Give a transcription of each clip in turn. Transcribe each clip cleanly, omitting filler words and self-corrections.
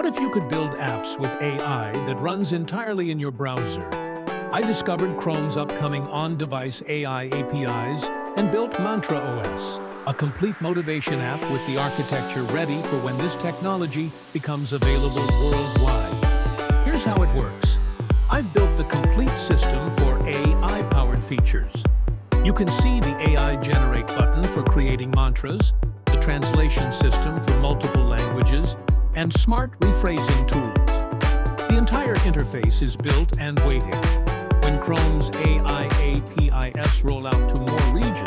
What if you could build apps with AI that runs entirely in your browser? I discovered Chrome's upcoming on-device AI APIs and built MantraOS, a complete motivation app with the architecture ready for when this technology becomes available worldwide. Here's how it works. I've built the complete system for AI-powered features. You can see the AI Generate button for creating mantras, the translation system for multiple languages, and smart rephrasing tools. The entire interface is built and waiting. When Chrome's AI APIs roll out to more regions,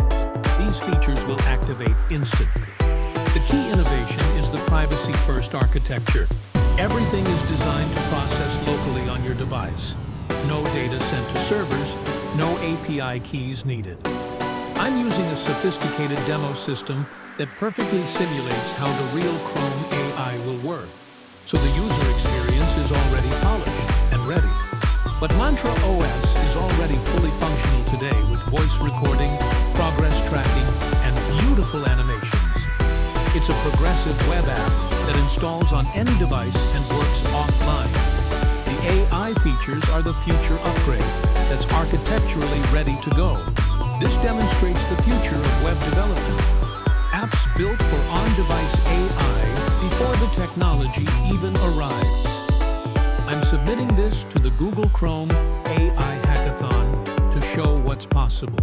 these features will activate instantly. The key innovation is the privacy-first architecture. Everything is designed to process locally on your device. No data sent to servers, no API keys needed. I'm using a sophisticated demo system that perfectly simulates how the real Chrome AI will work, so the user experience is already polished and ready. But MantraOS is already fully functional today with voice recording, progress tracking, and beautiful animations. It's a progressive web app that installs on any device and works offline. The AI features are the future upgrade that's architecturally ready to go. This demonstrates the future of web development. Apps built for on-device AI before the technology even arrives. I'm submitting this to the Google Chrome AI Hackathon to show what's possible.